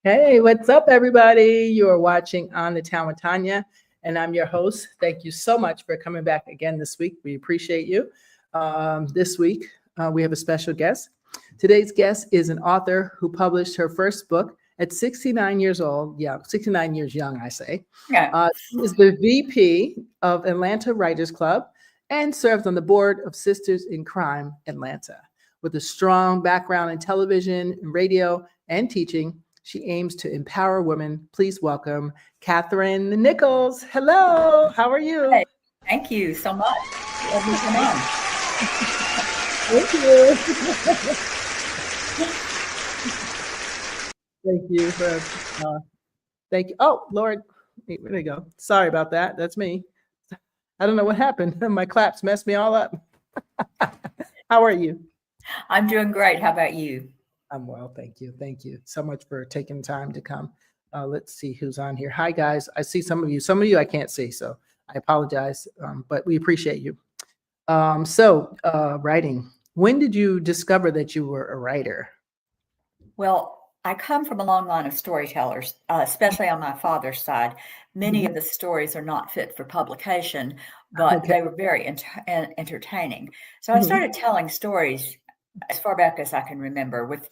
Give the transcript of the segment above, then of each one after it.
Hey, what's up, everybody? You are watching On the Town with Tanya, and I'm your host. Thank you so much for coming back again this week. We appreciate you. This week, we have a special guest. Today's guest is an author who published her first book at 69 years old. Yeah, 69 years young, I say. Yeah. She is the VP of Atlanta Writers Club and serves on the board of Sisters in Crime Atlanta. With a strong background in television, radio, and teaching, she aims to empower women. Please welcome Katherine Nichols. Hello, how are you? Hey, thank you so much. Let me come on. Thank you. Thank you thank you. Oh, Lord, wait, where they go? Sorry about that. That's me. I don't know what happened. My claps messed me all up. How are you? I'm doing great. How about you? I'm well, thank you. Thank you so much for taking time to come. Let's see who's on here. Hi, guys. I see some of you. Some of you I can't see, so I apologize, but we appreciate you. Writing. When did you discover that you were a writer? Well, I come from a long line of storytellers, especially on my father's side. Many of the stories are not fit for publication, but they were very entertaining. So I started telling stories as far back as I can remember with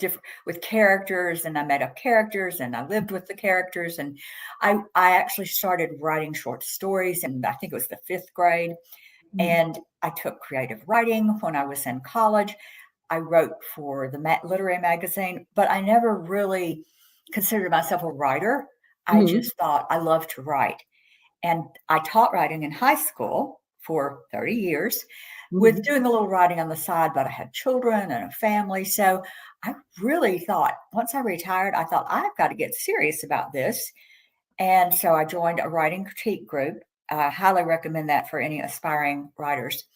characters, and I made up characters and I lived with the characters, and I actually started writing short stories, and I think it was the 5th grade. And I took creative writing when I was in college. I wrote for the literary magazine, but I never really considered myself a writer. I just thought I loved to write. And I taught writing in high school for 30 years with doing a little writing on the side, but I had children and a family. So I really thought once I retired, I thought I've got to get serious about this. And so I joined a writing critique group. I highly recommend that for any aspiring writers.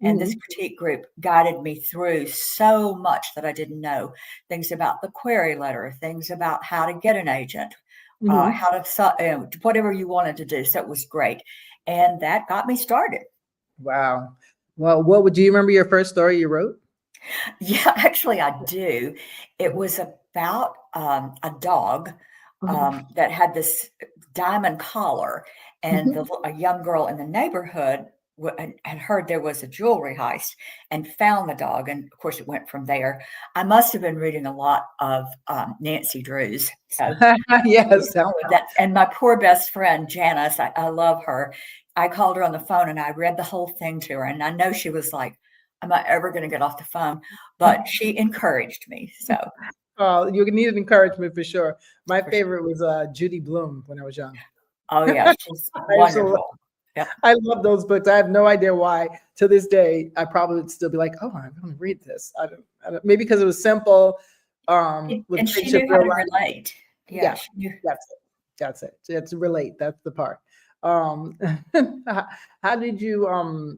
And this critique group guided me through so much that I didn't know. Things about the query letter, things about how to get an agent, how to, whatever you wanted to do. So it was great. And that got me started. Wow. Well, do you remember your first story you wrote? Yeah, actually, I do. It was about a dog that had this diamond collar, and a young girl in the neighborhood had heard there was a jewelry heist and found the dog. And of course, it went from there. I must have been reading a lot of Nancy Drews. So yes. And my poor best friend, Janice, I love her. I called her on the phone and I read the whole thing to her. And I know she was like, am I ever going to get off the phone? But she encouraged me. So. Oh, you needed encouragement for sure. My favorite was Judy Blume when I was young. Oh, yeah. She's wonderful. Yep. I love those books. I have no idea why. To this day, I probably would still be like, "Oh, I'm going to read this." I don't. Maybe because it was simple. And she knew how to relate. Yeah, that's it. It's relate. That's the part. How did your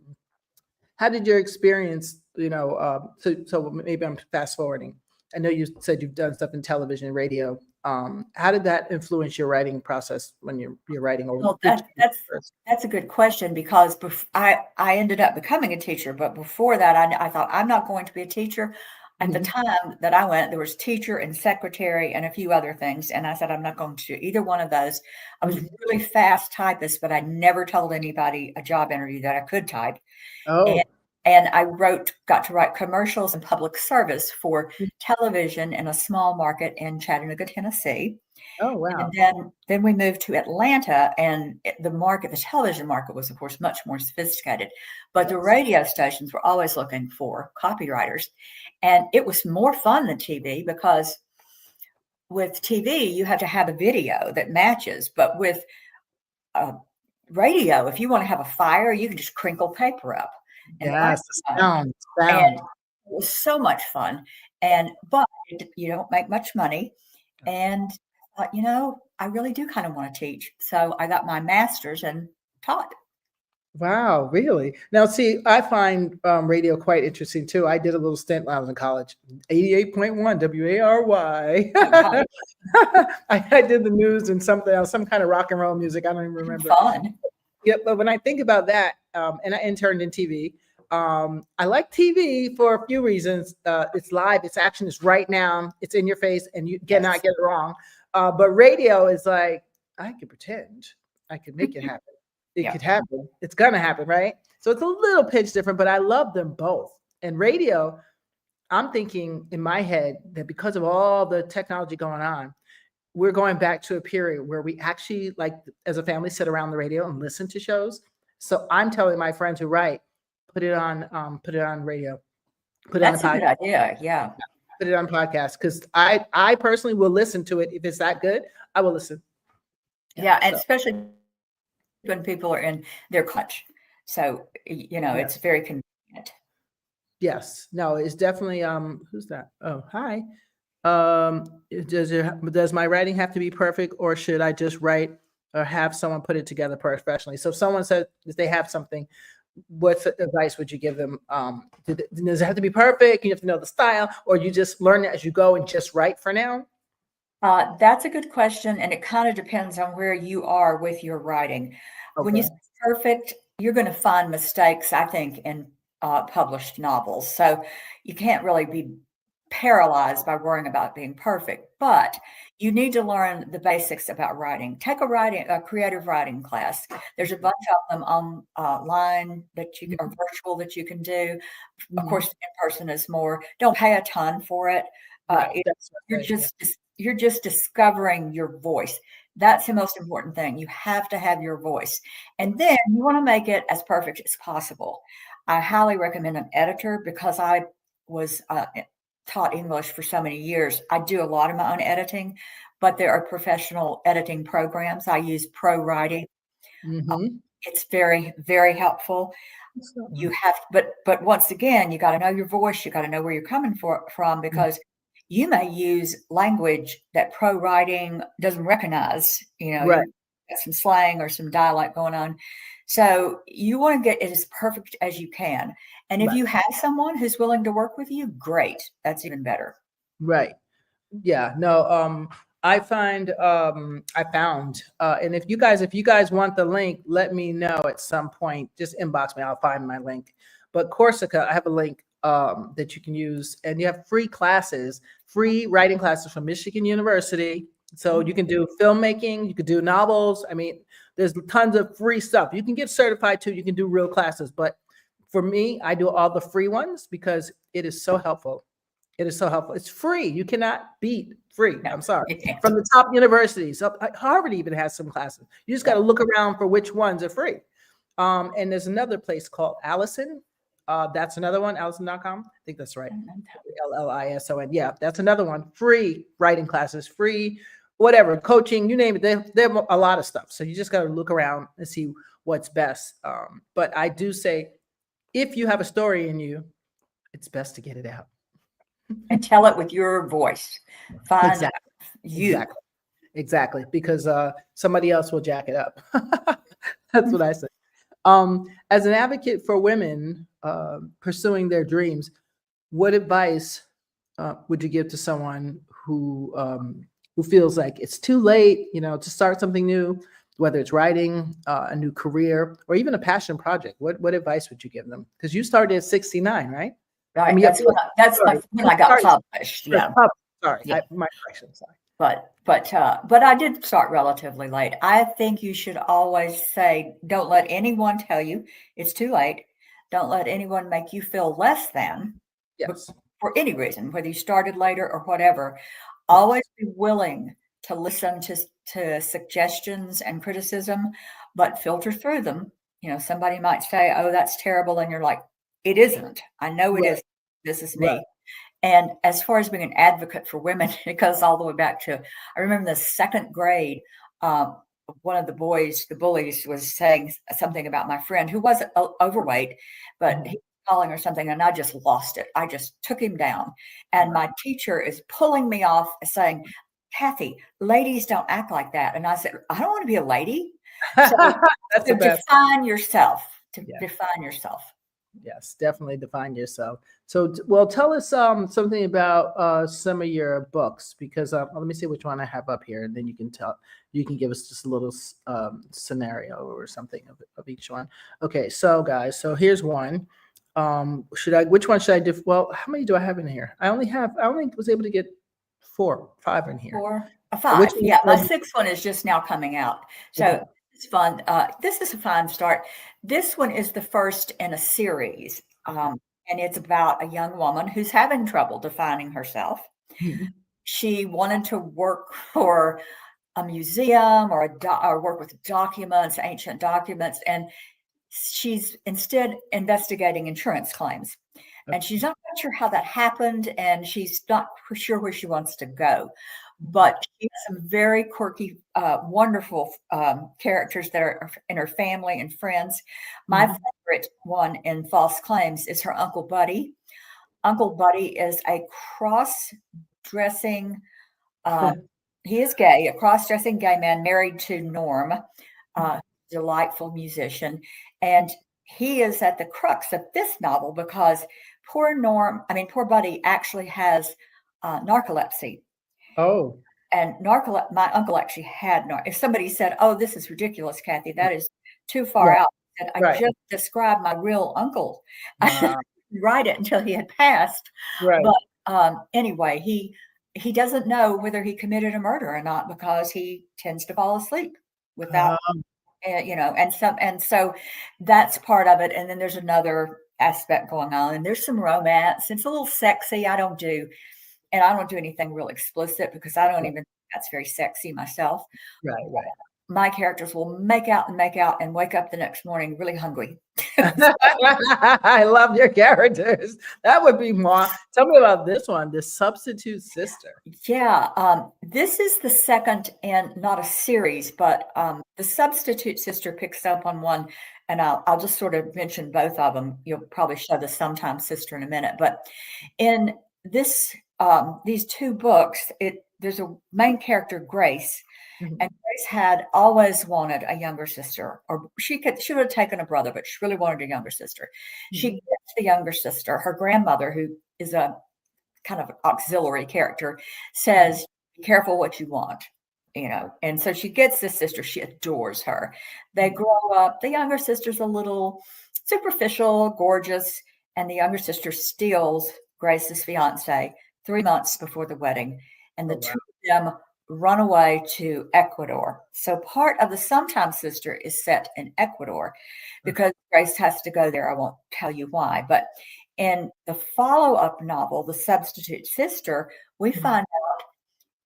experience? So maybe I'm fast forwarding. I know you said you've done stuff in television and radio. How did that influence your writing process when you're writing? Well, that's a good question, because I ended up becoming a teacher, but before that, I thought I'm not going to be a teacher. At the time that I went, there was teacher and secretary and a few other things, and I said I'm not going to do either one of those. I was really fast typist, but I never told anybody a job interview that I could type. Oh. And I got to write commercials and public service for television in a small market in Chattanooga, Tennessee. Oh, wow. And then we moved to Atlanta, and the television market was, of course, much more sophisticated. But the radio stations were always looking for copywriters. And it was more fun than TV, because with TV, you have to have a video that matches. But with radio, if you want to have a fire, you can just crinkle paper up. Yes, sound. And it was so much fun. But you don't make much money. And I really do kind of want to teach. So I got my master's and taught. Wow, really? Now, see, I find radio quite interesting too. I did a little stint when I was in college. 88.1 WARY. I did the news and something else, some kind of rock and roll music. I don't even remember. Fun. Yeah, but when I think about that, and I interned in TV, I like TV for a few reasons. It's live, it's action, it's right now, it's in your face, and you cannot get it wrong. But radio is like, I can pretend, I can make it happen. It could happen. It's gonna happen, right? So it's a little pitch different, but I love them both. And radio, I'm thinking in my head that because of all the technology going on, we're going back to a period where we actually, like, as a family, sit around the radio and listen to shows. So I'm telling my friends who write, put it on radio, put it on a That's a good podcast, idea. Yeah. put it on podcast, because I personally will listen to it if it's that good. I will listen. Yeah, and especially when people are in their clutch. So, it's very convenient. Yes. No, it's definitely who's that? Oh, hi. Does my writing have to be perfect, or should I just write or have someone put it together professionally? So if someone said that they have something, what advice would you give them? Does it have to be perfect? You have to know the style, or you just learn it as you go and just write for now? That's a good question, and it kind of depends on where you are with your writing. When you say perfect, you're going to find mistakes, I think, in published novels. So you can't really be paralyzed by worrying about being perfect, but you need to learn the basics about writing. Take a creative writing class. There's a bunch of them online that you or virtual that you can do. Of course, in person is more. Don't pay a ton for it. You're just discovering your voice. That's the most important thing. You have to have your voice. And then you want to make it as perfect as possible. I highly recommend an editor because I was taught English for so many years. I do a lot of my own editing, but there are professional editing programs. I use ProWriting. It's very, very helpful. You have, but once again, you got to know your voice. You got to know where you're coming from, because you may use language that ProWriting doesn't recognize. You got some slang or some dialect going on. So you want to get it as perfect as you can. And if you have someone who's willing to work with you, great. That's even better. Right. Yeah. No. I found, and if you guys want the link, let me know at some point. Just inbox me. I'll find my link. But Corsica, I have a link that you can use, and you have free writing classes from Michigan University. So you can do filmmaking, you could do novels. I mean, there's tons of free stuff. You can get certified too. You can do real classes. But for me, I do all the free ones because it is so helpful. It is so helpful. It's free. You cannot beat free. I'm sorry. From the top universities. Harvard even has some classes. You just got to look around for which ones are free. And there's another place called Allison. That's another one, Allison.com. I think that's right. Llison. Yeah, that's another one. Free writing classes, free whatever, coaching, you name it. They have a lot of stuff. So you just got to look around and see what's best. But I do say, if you have a story in you, it's best to get it out. And tell it with your voice. Find you. Exactly. Because somebody else will jack it up. That's what I say. As an advocate for women pursuing their dreams, what advice would you give to someone who feels like it's too late, to start something new, whether it's writing, a new career, or even a passion project? What advice would you give them? Because you started at 69, right? Right. I mean, that's when I got published. Yeah. Sorry. Yeah. My correction. Sorry. But I did start relatively late. I think you should always say, don't let anyone tell you it's too late. Don't let anyone make you feel less than. Yes. For any reason, whether you started later or whatever. Always be willing to listen to suggestions and criticism, but filter through them. Somebody might say, oh, that's terrible. And you're like, it isn't. I know it is. This is me. And as far as being an advocate for women, it goes all the way back to, I remember the second grade, one of the boys, the bullies, was saying something about my friend who was overweight, but he was calling her something, and I just lost it. I just took him down. And my teacher is pulling me off saying, Kathy, ladies don't act like that. And I said, I don't want to be a lady. So define yourself. Define yourself. Yes, definitely define yourself. So, well, tell us something about some of your books, because let me see which one I have up here, and then you can give us just a little scenario or something of each one. Okay, so guys, so here's one. Which one should I do? Well, how many do I have in here? I only was able to get 5 in here. 4 or Which 5. one Yeah, should my I do? 6th one is just now coming out. So Okay. it's fun. This is a fun start. This one is the first in a series. And it's about a young woman who's having trouble defining herself. Mhm. She wanted to work for a museum or work with documents, ancient documents, and she's instead investigating insurance claims. And she's not quite sure how that happened, and she's not sure where she wants to go. But she has some very quirky, wonderful characters that are in her family and friends. My favorite one in False Claims is her Uncle Buddy. Uncle Buddy is a cross-dressing, he is gay, a cross-dressing gay man married to Norm, delightful musician. And he is at the crux of this novel because poor Buddy actually has narcolepsy. Oh, And my uncle actually had if somebody said, "Oh, this is ridiculous, Kathy, that is too far right, out," and I right. just described my real uncle. I Wow. didn't write it until he had passed. Right. But anyway, he doesn't know whether he committed a murder or not because he tends to fall asleep without, Um, and so that's part of it. And then there's another aspect going on, and there's some romance. It's a little sexy. I don't do anything real explicit because I don't even think that's very sexy myself. right. My characters will make out and wake up the next morning really hungry. I love your characters. That would be more. Tell me about this one, the substitute sister. Yeah, this is the second in not a series, but the substitute sister picks up on one, and I'll just sort of mention both of them. You'll probably show the Sometimes Sister in a minute, but in these 2 books, there's a main character, Grace, and Grace had always wanted a younger sister, or she would have taken a brother, but she really wanted a younger sister. She gets the younger sister. Her grandmother, who is a kind of auxiliary character, says, "Be careful what you want." And so she gets this sister. She adores her. They grow up. The younger sister's a little superficial, gorgeous, and the younger sister steals Grace's fiance 3 months before the wedding, and the Oh, wow. 2 of them run away to Ecuador. So part of the Sometimes Sister is set in Ecuador because Grace has to go there. I won't tell you why, but in the follow-up novel, The Substitute Sister, we find out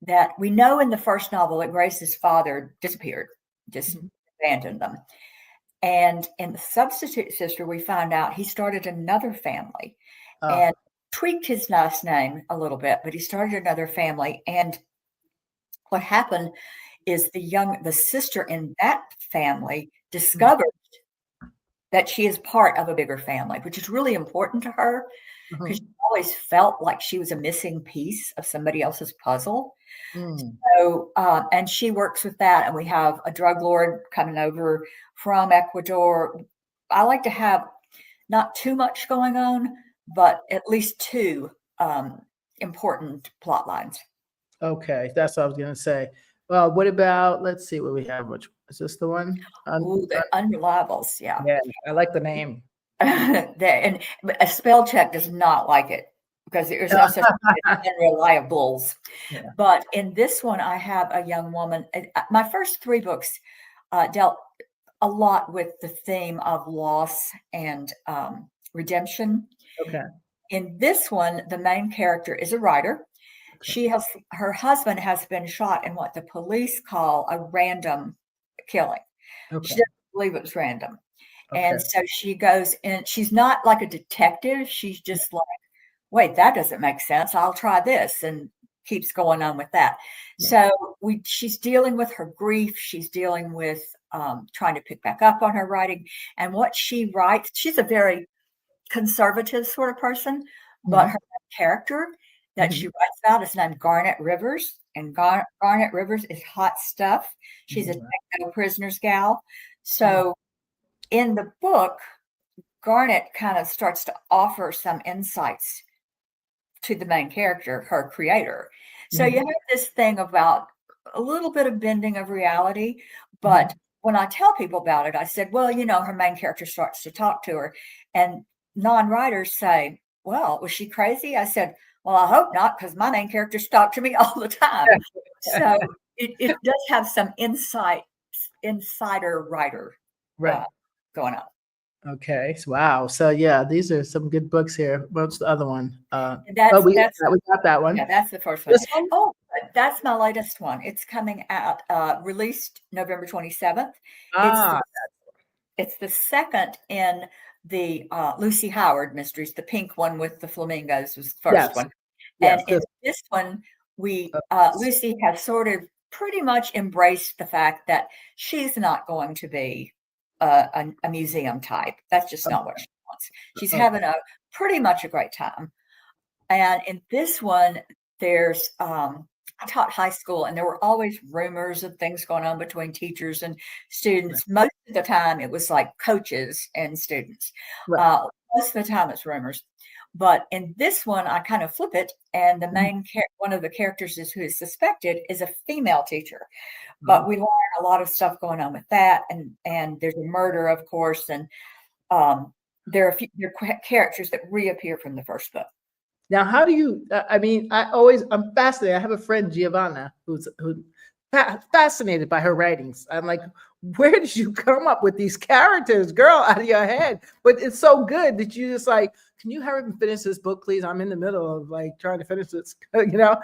that we know in the first novel that Grace's father disappeared, just abandoned them. And in The Substitute Sister, we find out he started another family and tweaked his last name a little bit, but he started another family. And what happened is the sister in that family discovered that she is part of a bigger family, which is really important to her because she always felt like she was a missing piece of somebody else's puzzle. So, and she works with that, and we have a drug lord coming over from Ecuador. I like to have not too much going on, but at least 2 important plot lines. Okay, that's what I was gonna say. Well, what about? Let's see what we have. Which is this the one? Ooh, the Unreliables, yeah. Yeah, I like the name. And a spell check does not like it because there's no such thing as Unreliables. Yeah. But in this one, I have a young woman. My first 3 books dealt a lot with the theme of loss and redemption. Okay. In this one, the main character is a writer. Her husband has been shot in what the police call a random killing. Okay. She doesn't believe it was random. Okay. And so she goes in. She's not like a detective. She's just like, wait, that doesn't make sense. I'll try this, and keeps going on with that. So she's dealing with her grief. She's dealing with trying to pick back up on her writing. And what she writes, she's a very conservative sort of person, but her character that she writes about is named Garnet Rivers. And Garnet Rivers is hot stuff. She's a techno prisoners gal. So in the book, Garnet kind of starts to offer some insights to the main character, her creator. So you have this thing about a little bit of bending of reality. But when I tell people about it, I said, well, her main character starts to talk to her. And non-writers say, well, was she crazy? I said, well, I hope not, because my main characters talk to me all the time. So it does have some insider writer Right. going on. Okay. Wow. So yeah, these are some good books here. What's the other one? We got that one. Yeah, that's the first one. This one? Oh, that's my latest one. It's coming out, released November 27th. It's the second in the Lucy Howard mysteries. The pink one with the flamingos was the first one. Yes. And in this one, Lucy has sort of pretty much embraced the fact that she's not going to be a museum type. That's just not what she wants. She's having pretty much a great time. And in this one, there's I taught high school, and there were always rumors of things going on between teachers and students. Right. Most of the time, it was like coaches and students. Right. Most of the time, it's rumors. But in this one, I kind of flip it, and the main one of the characters who is suspected is a female teacher. But we learn a lot of stuff going on with that, and there's a murder, of course, and there are characters that reappear from the first book. Now, how do you? I'm fascinated. I have a friend, Giovanna, who's fascinated by her writings. I'm like, where did you come up with these characters, girl, out of your head? But it's so good that you just like, can you hurry up and finish this book, please? I'm in the middle of like trying to finish this. You know,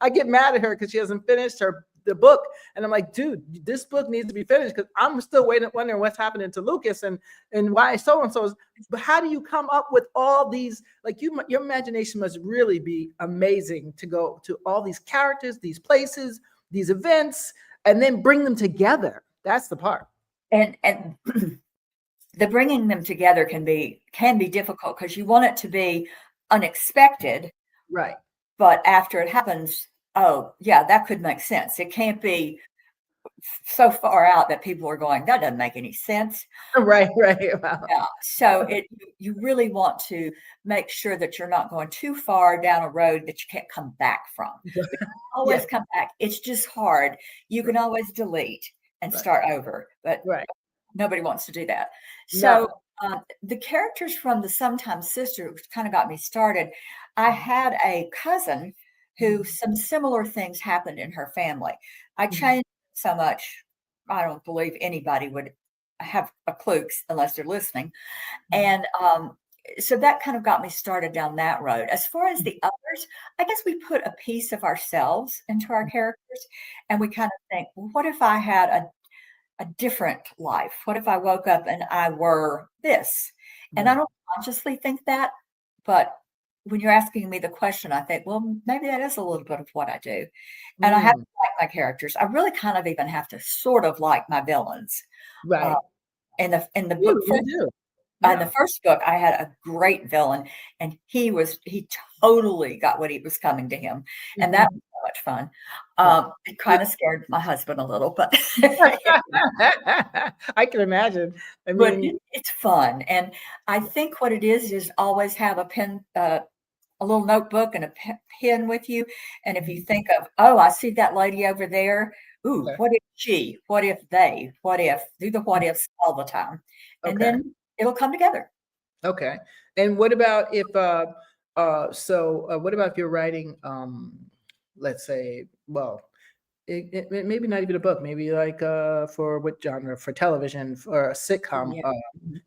I get mad at her because she hasn't finished the book, and I'm like, dude, this book needs to be finished because I'm still wondering what's happening to Lucas and why so and so. But how do you come up with all these? Like, your imagination must really be amazing to go to all these characters, these places, these events, and then bring them together. That's the part. And the bringing them together can be difficult because you want it to be unexpected, right? But after it happens, oh yeah, that could make sense. It can't be so far out that people are going, that doesn't make any sense. Right. Wow. Yeah. So you really want to make sure that you're not going too far down a road that you can't come back from. You can always come back. It's just hard. You can always delete and start over, but nobody wants to do that. So the characters from the Sometimes Sister, which kind of got me started, I had a cousin who some similar things happened in her family. I changed so much, I don't believe anybody would have a clue unless they're listening. And so that kind of got me started down that road. As far as the others, I guess we put a piece of ourselves into our characters, and we kind of think, well, what if I had a different life? What if I woke up and I were this? And I don't consciously think that, but when you're asking me the question, I think, well, maybe that is a little bit of what I do. And I have to like my characters. I really kind of even have to sort of like my villains. Right. In the book, in the first book, I had a great villain, and he totally got what he was coming to him. And that was so much fun. It kind of scared my husband a little, but I can imagine. But it's fun. And I think what it is always have a pen, a little notebook and a pen with you. And if you think of, oh, I see that lady over there. Ooh, what if she? What if they? What if? Do the what ifs all the time. And then it'll come together. Okay. And what about if what about if you're writing let's say, well, it maybe not even a book, maybe like for what genre? For television, for a sitcom,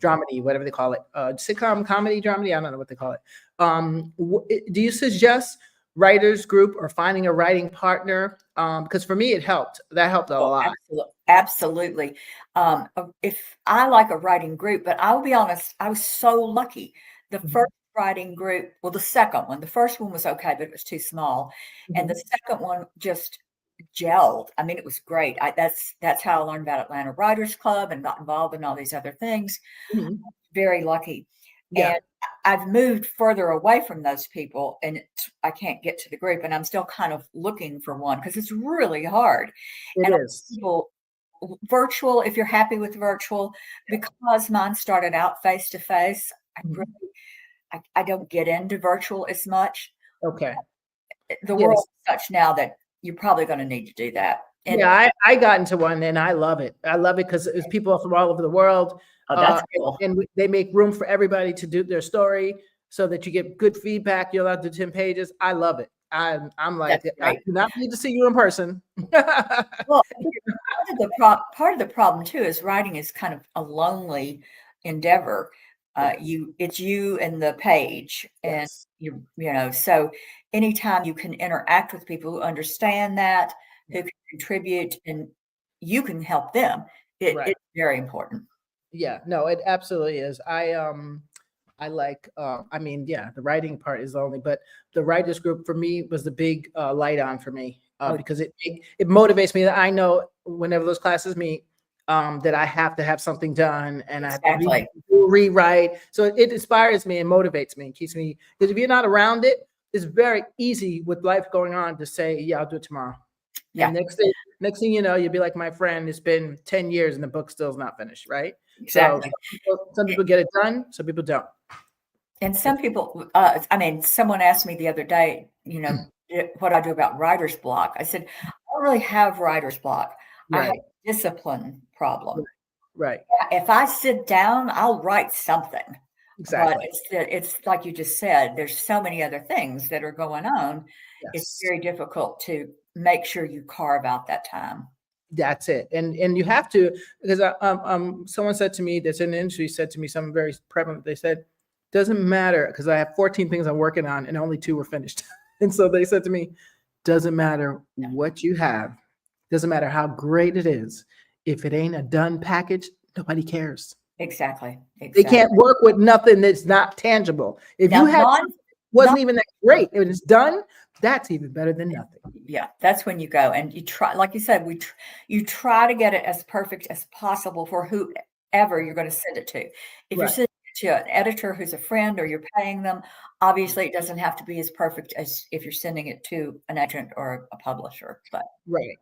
dramedy, whatever they call it, sitcom, comedy, dramedy. I don't know what they call it. Do you suggest writers group or finding a writing partner? Because for me, it helped. That helped a lot. Absolutely. If I like a writing group, but I'll be honest, I was so lucky. The first writing group, well, the second one, the first one was okay, but it was too small, and the second one just gelled. I mean, it was great. That's how I learned about Atlanta Writers Club and got involved in all these other things. Very lucky. Yeah. And I've moved further away from those people, and I can't get to the group, and I'm still kind of looking for one because it's really hard. It is. People, virtual, if you're happy with virtual, because mine started out face to face, I don't get into virtual as much. Okay. The world is such now that you're probably going to need to do that And I got into one and I love it. I love it because it's people from all over the world. oh, that's cool. And they make room for everybody to do their story so that you get good feedback. You're allowed to do 10 pages. I love it. I'm like, That's I great. do not need to see you in person. Well, part of the problem too is writing is kind of a lonely endeavor. It's you and the page, and Yes. so anytime you can interact with people who understand that, who can contribute, and you can help them, Right. it's very important. Yeah, no, it absolutely is. I like I mean, yeah, the writing part is lonely, but the writers group for me was the big light on for me Oh, because it motivates me that I know whenever those classes meet that I have to have something done and I have to exactly. rewrite. So it inspires me and motivates me and keeps me because if you're not around it, it's very easy with life going on to say, yeah, I'll do it tomorrow. And Yeah, next thing you know, you'll be like my friend. It's been 10 years and the book still's not finished, right? So exactly. some people get it done, some people don't. And some people, I mean, someone asked me the other day, what I do about writer's block. I said, I don't really have writer's block. I have Right, a discipline right, problem. right, If I sit down, I'll write something. But exactly. it's like you just said, there's so many other things that are going on. It's Yes, very difficult to make sure you carve out that time. that's it. And you have to because someone said to me that's in the industry said to me something very prevalent. They said, doesn't matter because I have 14 things I'm working on and only 2 were finished. And so they said to me, doesn't matter Yeah, what you have, doesn't matter how great it is. If it ain't a done package, nobody cares. exactly. They Exactly. can't work with nothing that's not tangible. If Now, you had not wasn't even that great, if it's done, that's even better than nothing. yeah, that's when you go and you try, like you said, you try to get it as perfect as possible for whoever you're going to send it to. If you're Right. sending it to an editor who's a friend or you're paying them, obviously it doesn't have to be as perfect as if you're sending it to an agent or a publisher. But Right.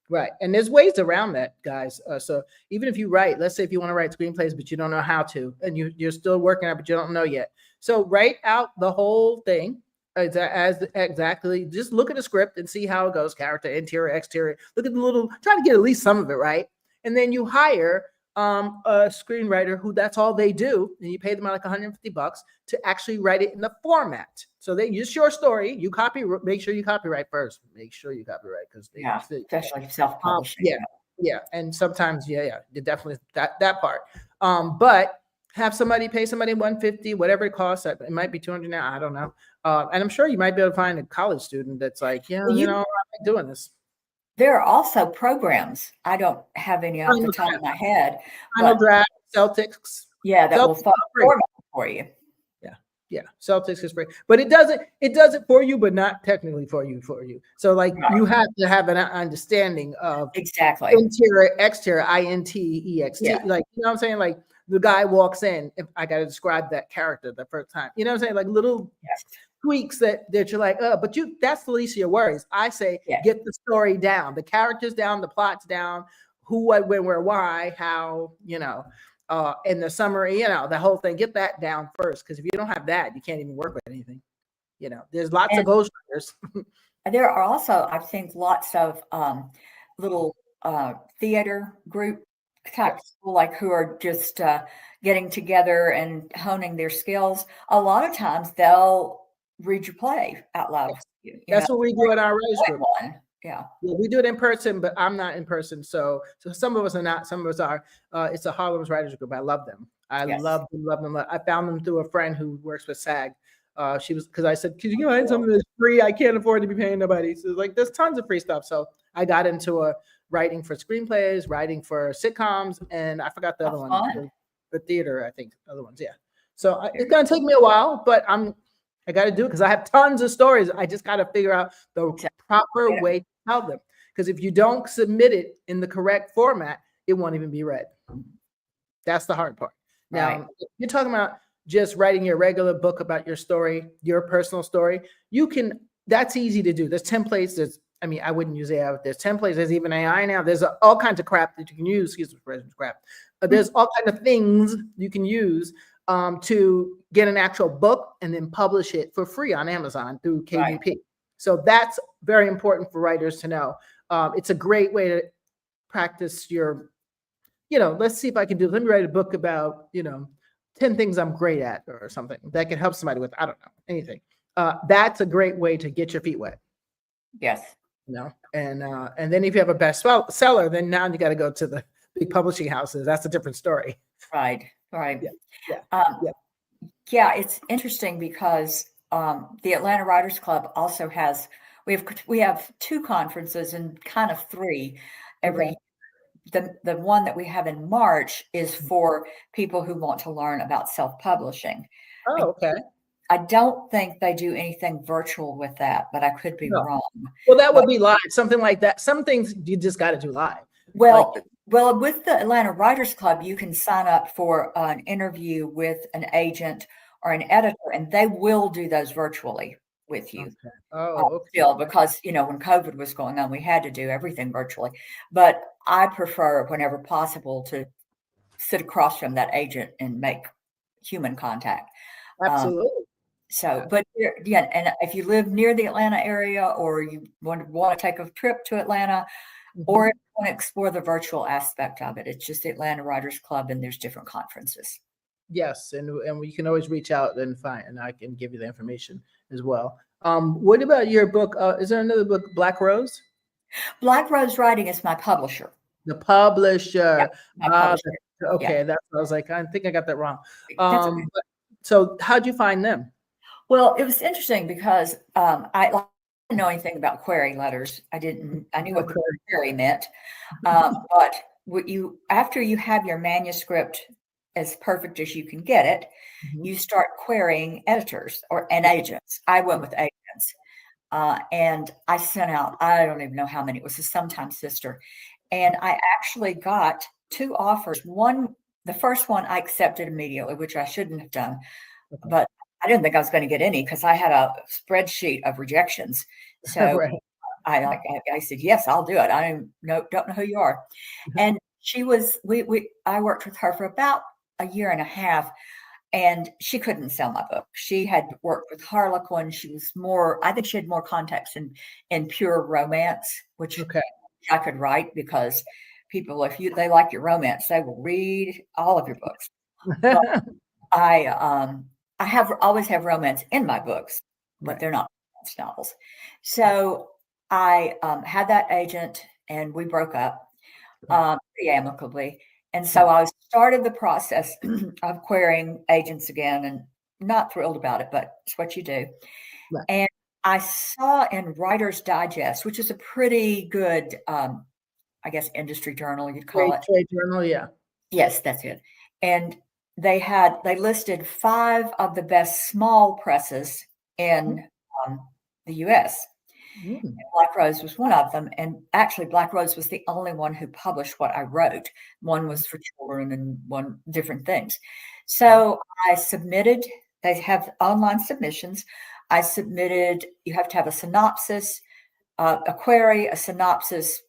Right. And there's ways around that, guys. So even if you write, let's say if you want to write screenplays, but you don't know how to, and you're still working on it, but you don't know yet. So write out the whole thing as exactly, just look at the script and see how it goes, character, interior, exterior. Look at the little, try to get at least some of it right. And then you hire a screenwriter who that's all they do, and you pay them like $150 to actually write it in the format. So they use your story. You make sure you copyright first. Make sure you copyright because they yeah, especially self-publishing. yeah, yeah, and sometimes yeah, definitely that part. But have somebody pay somebody 150, whatever it costs. It might be 200 now. I don't know. And I'm sure you might be able to find a college student that's like, yeah, Well, I'm doing this. there are also programs. I don't have any off the Final top of draft, my head, final but draft, Celtics. yeah, that will Celtics is free. format for you. Yeah, yeah. Celtics is free, but it does it for you, but not technically for you. So like Right. you have to have an understanding of Exactly. interior, exterior, INTEXT. Yeah. Like, you know what I'm saying? Like the guy walks in, if I got to describe that character the first time, you know what I'm saying? Like little Yes. tweaks that you're like, but that's the least of your worries. I say, Yeah. get the story down, the characters down, the plots down, who, what, when, where, why, how, in the summary, the whole thing, get that down first. Because if you don't have that, you can't even work with anything. There's lots of And ghostwriters. there are also, I think, lots of little theater group type Yes. people, like who are just getting together and honing their skills. A lot of times they'll read your play out loud Yes. for you. That's what we do in our writers Write group. one. Yeah. Yeah, we do it in person, but I'm not in person. So some of us are not, some of us are. It's a Harlem's Writers Group. I love them. I Yes. love them. I found them through a friend who works with SAG. She was, because I said, could you find Cool. something that's free? I can't afford to be paying nobody. So like, there's tons of free stuff. So I got into writing for screenplays, writing for sitcoms, and I forgot the other one Fun. for theater. I think other ones, yeah. So it's gonna take me a while, but I got to do it because I have tons of stories. I just got to figure out the proper way to tell them. Because if you don't submit it in the correct format, it won't even be read. That's the hard part. Right. Now, if you're talking about just writing your regular book about your story, your personal story, that's easy to do. There's templates. I wouldn't use AI. There's templates. There's even AI now. There's all kinds of crap that you can use. Excuse me, crap. There's all kinds of things you can use to get an actual book and then publish it for free on Amazon through KDP. Right. So that's very important for writers to know. It's a great way to practice your, let's see if I can let me write a book about, 10 things I'm great at or something that can help somebody with, I don't know, anything. That's a great way to get your feet wet. Yes. And then if you have a bestseller, then now you got to go to the big publishing houses. That's a different story. Right. Yeah. Yeah, it's interesting because the Atlanta Writers Club also has, we have 2 conferences and kind of 3 every. Okay. The one that we have in March is for people who want to learn about self-publishing. Oh, okay. I don't think they do anything virtual with that, but I could be wrong. Well, that would be live, something like that. Some things you just got to do live. Well, with the Atlanta Writers Club, you can sign up for an interview with an agent or an editor, and they will do those virtually with you. Okay. Oh, okay. Still, because when COVID was going on, we had to do everything virtually. But I prefer, whenever possible, to sit across from that agent and make human contact. Absolutely. But yeah, and if you live near the Atlanta area, or you want to take a trip to Atlanta, or if you want to explore the virtual aspect of it, it's just the Atlanta Writers Club, and there's different conferences. Yes, and we can always reach out and I can give you the information as well. What about your book? Is there another book, Black Rose? Black Rose Writing is my publisher. The publisher. Yeah, my publisher. Okay, that's what I was like. I think I got that wrong. That's okay. So how'd you find them? Well, it was interesting because I didn't know anything about query letters. I knew what query meant. But after you have your manuscript as perfect as you can get it, you start querying editors and agents. I went with agents. And I sent out, I don't even know how many, it was a sometime sister. And I actually got 2 offers. The first one I accepted immediately, which I shouldn't have done. But I didn't think I was going to get any because I had a spreadsheet of rejections. So Right. I said, yes, I'll do it. I don't know who you are. And she was, I worked with her for about a year and a half, and she couldn't sell my book. She had worked with Harlequin. She was I think she had more contacts in pure romance, which I could write, because people, if they like your romance, they will read all of your books. But I always have romance in my books, but they're not romance novels. So I had that agent, and we broke up pretty amicably. And so I started the process of querying agents again, and not thrilled about it, but it's what you do. Right. And I saw in Writer's Digest, which is a pretty good, I guess, industry journal, you'd call it. Trade journal, yeah. Yes, that's it. And they listed 5 of the best small presses in the U.S. Black Rose was one of them. And actually, Black Rose was the only one who published what I wrote. One was for children and one different things. So I submitted. They have online submissions. I submitted. You have to have a synopsis, a query, a synopsis,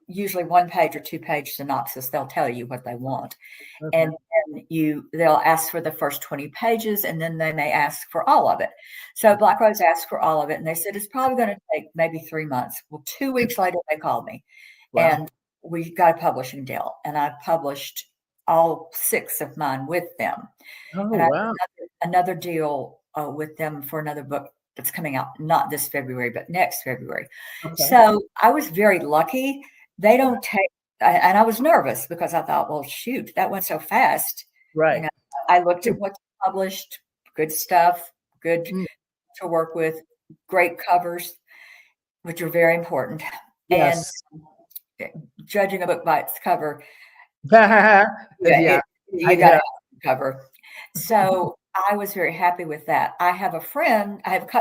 usually 1-page or 2-page synopsis. They'll tell you what they want. And they'll ask for the first 20 pages, and then they may ask for all of it. So Black Rose asked for all of it, and they said it's probably going to take maybe 3 months. Well, 2 weeks later, they called me, and we got a publishing deal, and I published all 6 of mine with them. Oh, and I wow. Another deal with them for another book that's coming out not this February, but next February. So I was very lucky. They don't take. And I was nervous because I thought, well, shoot, that went so fast. Right. I looked at what's published, good stuff, good to work with, great covers, which are very important. Yes. And judging a book by its cover, you Yeah. got to have the cover. So I was very happy with that. I have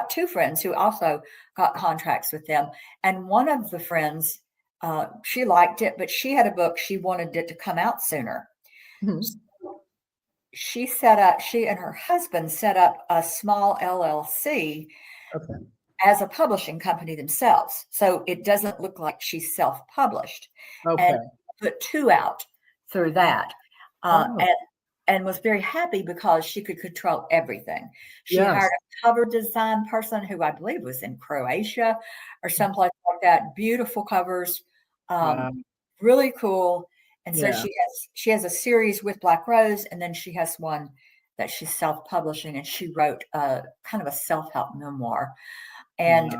2 friends who also got contracts with them. And one of the friends, she liked it, but she had a book, she wanted it to come out sooner. So she and her husband set up a small LLC as a publishing company themselves. So it doesn't look like she's self-published. And put 2 out through that. And and was very happy because she could control everything. She Yes. hired a cover design person who I believe was in Croatia or someplace like that. Beautiful covers, Wow. really cool. And so Yeah. she has a series with Black Rose, and then she has one that she's self-publishing, and she wrote a kind of a self-help memoir. And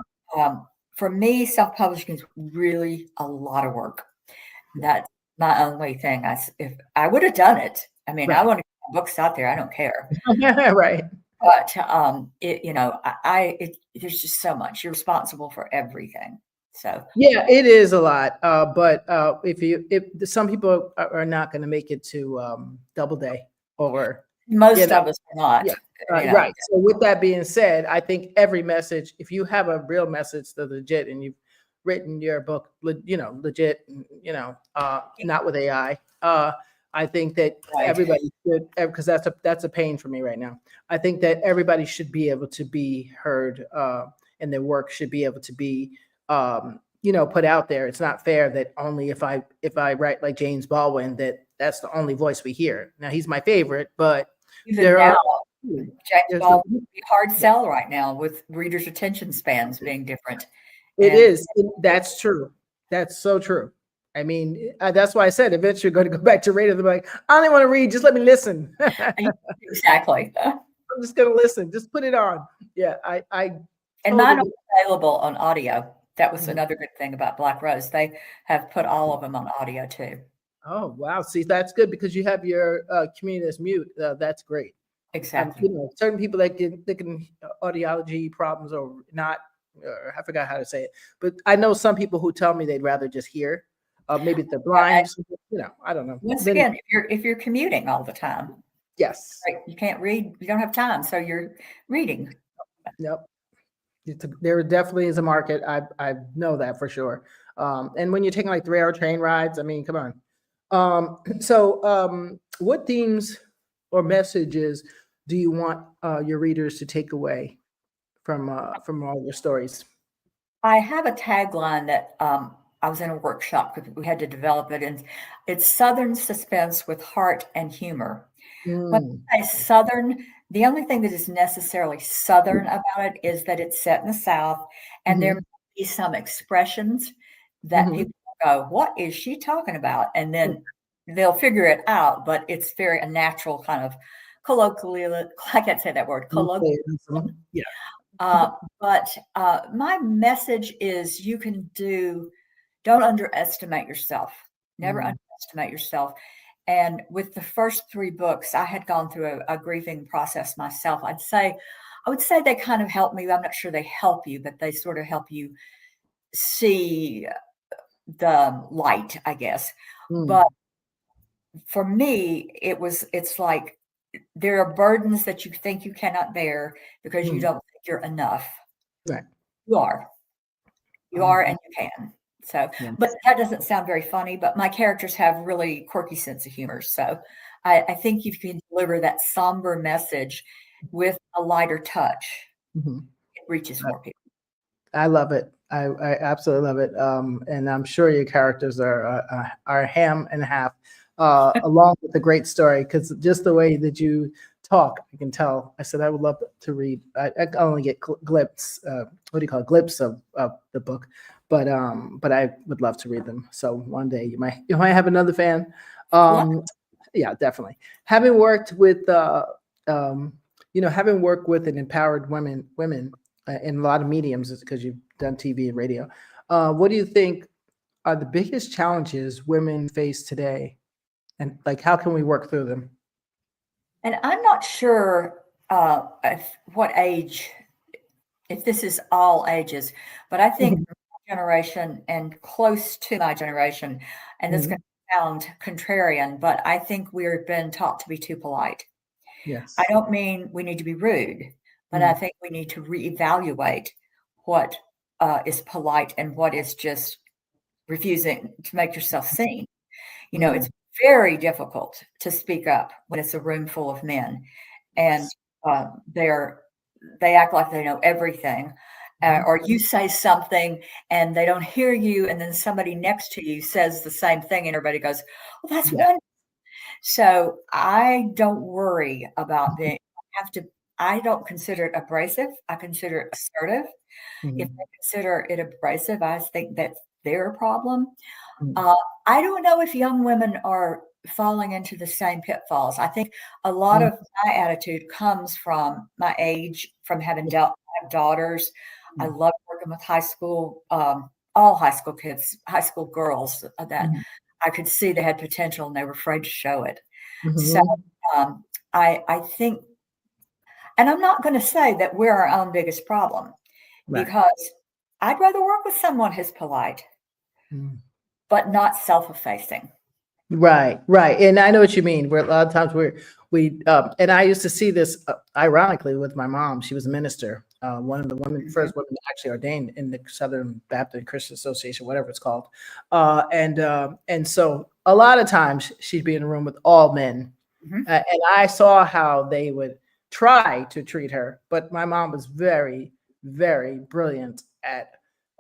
for me, self-publishing is really a lot of work. That's my only thing. If I would have done it, I mean, I want to get books out there. I don't care. Right. But there's just so much. You're responsible for everything. So yeah, it is a lot. But if some people are not going to make it to Doubleday, or most of us are not. yeah, right. So with that being said, I think every message, if you have a real message that's legit and you've written your book, legit, not with AI, I think that everybody should, because that's a pain for me right now. I think that everybody should be able to be heard, and their work should be able to be, put out there. It's not fair that only if I write like James Baldwin, that's the only voice we hear. Now he's my favorite, but even now, James Baldwin would be hard sell right now with readers' attention spans being different. It is. That's true. That's so true. I mean, that's why I said eventually you're going to go back to radio. They're like, I don't want to read. Just let me listen. Exactly. I'm just going to listen. Just put it on. Yeah. And mine are available on audio. That was another good thing about Black Rose. They have put all of them on audio too. Oh, wow. See, that's good because you have your community that's mute. That's great. Exactly. Certain people that can audiology problems or not, I forgot how to say it, but I know some people who tell me they'd rather just hear. Maybe they're blind. I don't know. Once again, if you're commuting all the time, yes, you can't read. You don't have time, so you're reading. Yep. There definitely is a market. I know that for sure. And when you're taking like 3-hour train rides, I mean, come on. So what themes or messages do you want your readers to take away from all your stories? I have a tagline that I was in a workshop because we had to develop it, and it's Southern suspense with heart and humor. When I say Southern, the only thing that is necessarily Southern about it is that it's set in the South, and there may be some expressions that people go, "What is she talking about?" And then they'll figure it out, but it's very a natural kind of colloquial. I can't say that word. Colloquialism. Yeah. But my message is don't underestimate yourself. Never underestimate yourself. And with the first 3 books, I had gone through a grieving process myself. I would say they kind of helped me. I'm not sure they help you, but they sort of help you see the light, I guess. But for me, it's like there are burdens that you think you cannot bear because you don't think you're enough. Right. You are. You are, and you can. So, but that doesn't sound very funny, but my characters have really quirky sense of humor. So I think you can deliver that somber message with a lighter touch. It reaches more people. I love it. I absolutely love it. And I'm sure your characters are ham and half, along with a great story, because just the way that you talk, I can tell. I said I would love to read. I only get glimpse. What do you call it? Glimpse of the book, but I would love to read them. So one day you might have another fan. Yeah, definitely. Having worked with and empowered women in a lot of mediums, because you've done TV and radio. What do you think are the biggest challenges women face today, and like how can we work through them? And I'm not sure what age, if this is all ages, but I think my generation and close to my generation, and this is going to sound contrarian, but I think we've been taught to be too polite. Yes. I don't mean we need to be rude, but I think we need to reevaluate what is polite and what is just refusing to make yourself seen. It's very difficult to speak up when it's a room full of men, and they act like they know everything, or you say something and they don't hear you, and then somebody next to you says the same thing, and everybody goes, "Well, that's wonderful." So I don't worry about being, I don't consider it abrasive. I consider it assertive. If Mhm. they consider it abrasive, I think that's their problem. Mhm. Uh, I don't know if young women are falling into the same pitfalls. I think a lot of my attitude comes from my age, from having dealt I have daughters. I Mhm. love working with high school, all high school kids, high school girls that Mhm. I could see they had potential and they were afraid to show it. So Mhm. um, I think, and I'm not going to say that we're our own biggest problem Right. because I'd rather work with someone who's polite, Mhm. but not self-effacing. Right, right. And I know what you mean. Where a lot of times and I used to see this ironically with my mom. She was a minister, one of the women, Mhm. first women actually ordained in the Southern Baptist Christian Association, whatever it's called. And so a lot of times she'd be in a room with all men, Mhm. and I saw how they would try to treat her. But my mom was very, very brilliant at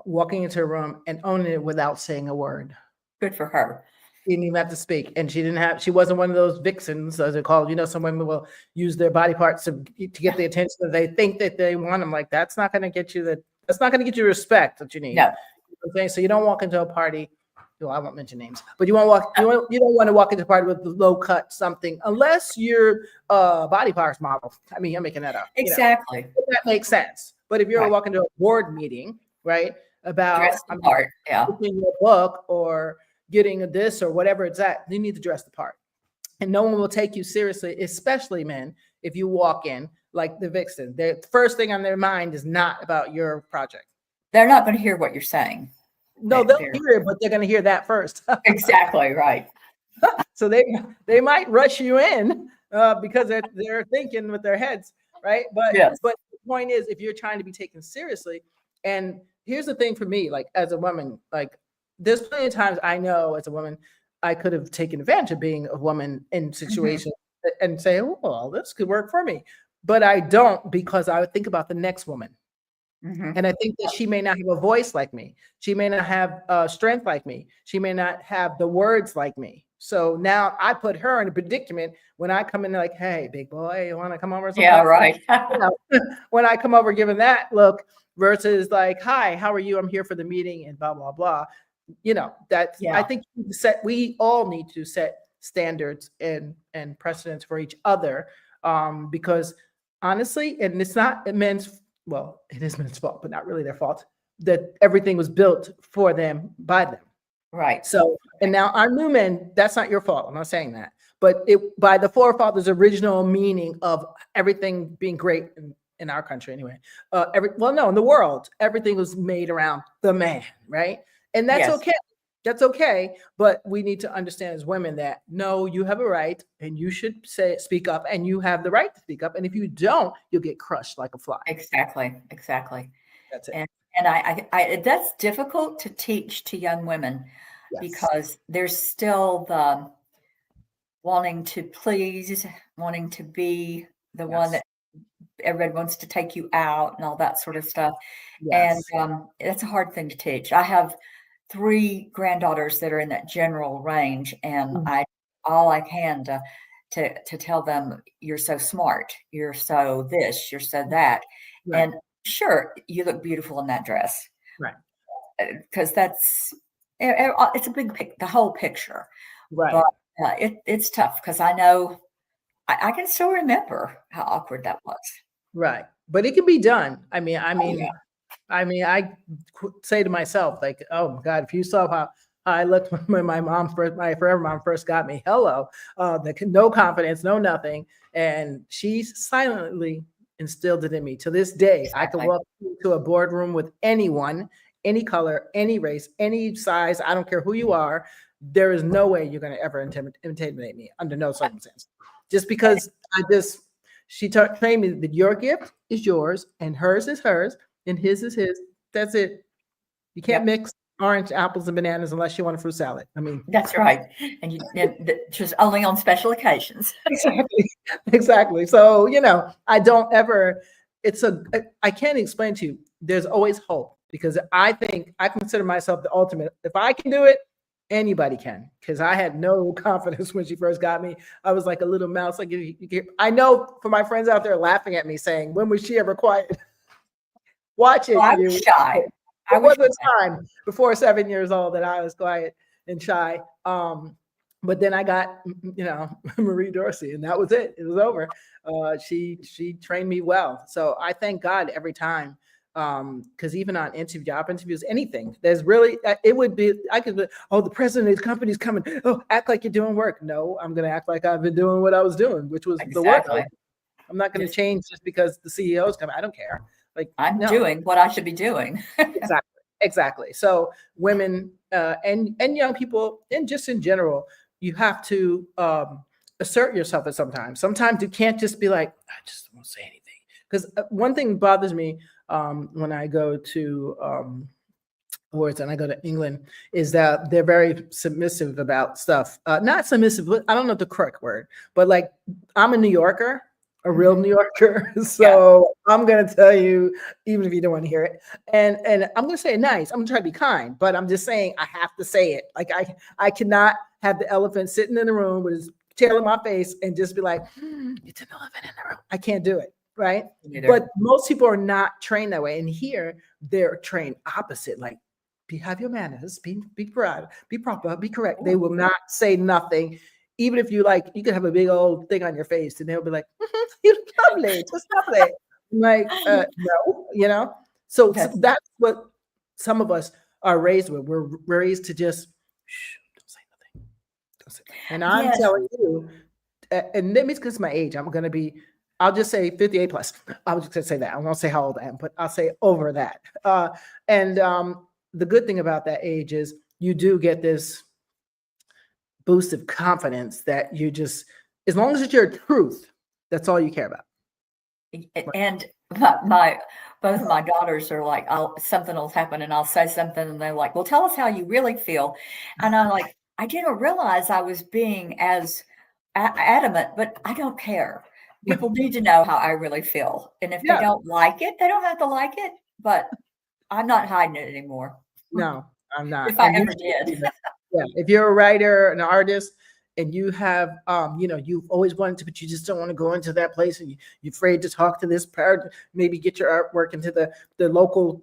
walking into a room and owning it without saying a word. Good for her. She didn't even have to speak, and she wasn't one of those vixens, as they're called. Some women will use their body parts to get the attention that they think that they want. I'm like, that's not gonna get you respect that you need. You No. know what I'm saying? So you don't walk into a party. Well, I won't mention names, but you don't want to walk into a party with low cut something unless you're a body parts model. I mean, I'm making that up. Exactly. That makes sense. But if you're Right. walking to a board meeting, right, about Dress the part. Yeah. in your book or getting a this or whatever it's at, you need to dress the part. And no one will take you seriously, especially men, if you walk in like the vixen. The first thing on their mind is not about your project. They're not going to hear what you're saying. No, they'll They're hear it, but they're going to hear that first. exactly right. So they might rush you in because they're thinking with their heads, right? Yes. But the point is, if you're trying to be taken seriously, and here's the thing for me, like as a woman, like there's plenty of times I know as a woman I could have taken advantage of being a woman in Mhm. situations and say, oh, well, this could work for me, but I don't because I would think about the next woman. Mhm. And I think that she may not have a voice like me. She may not have strength like me. She may not have the words like me. So now I put her in a predicament when I come in like, hey, big boy, you want to come over or something Yeah, like that? right. When I come over giving that look versus like, hi, how are you? I'm here for the meeting and blah, blah, blah. I Yeah. think we all need to set standards and precedents for each other because honestly, and it's not men's, well, it is men's fault, but not really their fault, that everything was built for them by them. Right. So, and now our new men, that's not your fault. I'm not saying that, but it by the forefathers' original meaning of everything being great in our country anyway. No, in the world, everything was made around the man, right? And that's Yes. okay. That's okay. But we need to understand as women that no, you have a right and you should speak up and you have the right to speak up. And if you don't, you'll get crushed like a fly. Exactly. Exactly. That's it. And that's difficult to teach to young women Yes. because there's still the wanting to please, wanting to be the one Yes. that everybody wants to take you out and all that sort of stuff. And Yes. it's a hard thing to teach. I have 3 granddaughters that are in that general range, and Mm. all I can to tell them, "You're so smart. You're so this. You're so that." Right. And sure, you look beautiful in that dress, Right. because that's it's a big the whole picture. Right. But it's tough because I know I can still remember how awkward that was. Right. But it can be done. Oh yeah, I say to myself, like, oh my God, if you saw how I looked when my forever mom first got me, hello, no confidence, no nothing. And she silently instilled it in me. To this day, I could exactly. walk into a boardroom with anyone, any color, any race, any size. I don't care who you are. There is no way you're going to ever intimidate me under no circumstance. Just because she trained me that your gift is yours and hers is hers and his is his. That's it. You can't Yep. mix orange, apples, and bananas unless you want a fruit salad. I mean, That's right, just only on special occasions. exactly, exactly. So I don't ever. I can't explain to you. There's always hope because I think I consider myself the ultimate. If I can do it, Anybody can, because I had no confidence when she first got me. I was like a little mouse. Like I know for my friends out there laughing at me saying, "When was she ever quiet?" Watch it, Well, I was you. shy. I There was was a shy. time before 7 years old that I was quiet and shy. But then I got, Marie Dorsey, and that was it. It was over. She trained me well. So I thank God every time. Because even on job interviews, anything, there's really, it would be, I could be, oh, the president of the company's coming. Oh, act like you're doing work. No, I'm going to act like I've been doing what I was doing, which was the work. Exactly. I'm not going to change just because the CEO's coming. I don't care. Like, I'm no. doing what I should be doing. Exactly. So women and young people, and just in general, you have to assert yourself at sometimes. Sometimes you can't just be like, I just won't say anything. Because one thing bothers me when I go to awards and I go to England is that they're very submissive about stuff. Not submissive, but I don't know the correct word, but like I'm a New Yorker, a real New Yorker. So I'm going to tell you, even if you don't want to hear it, and I'm going to say it nice. I'm going to try to be kind, but I'm just saying I have to say it. Like I cannot have the elephant sitting in the room with his tail in my face and just be like, it's an elephant in the room. I can't do it. Right. But most people are not trained that way. And here they're trained opposite. Like, have your manners, be proud, be proper, be correct. They will not say nothing. Even if you like, you could have a big old thing on your face and they'll be like, you're lovely, just lovely. Like, no, So that's what some of us are raised with. We're raised to just, don't say nothing. Don't say nothing. And I'm telling you, and maybe it's because of my age, I'll just say 58 plus. I was just gonna say that. I won't say how old I am, but I'll say over that. The good thing about that age is you do get this boost of confidence that you just, as long as it's your truth, that's all you care about. And both of my daughters are like, something will happen and I'll say something and they're like, well, tell us how you really feel. And I'm like, I didn't realize I was being as adamant, but I don't care. People need to know how I really feel. And if they don't like it, they don't have to like it, but I'm not hiding it anymore. No, I'm not. If I ever did. Yeah. If you're a writer, an artist, and you have, you've always wanted to, but you just don't want to go into that place, and you're afraid to talk to this part, maybe get your artwork into the local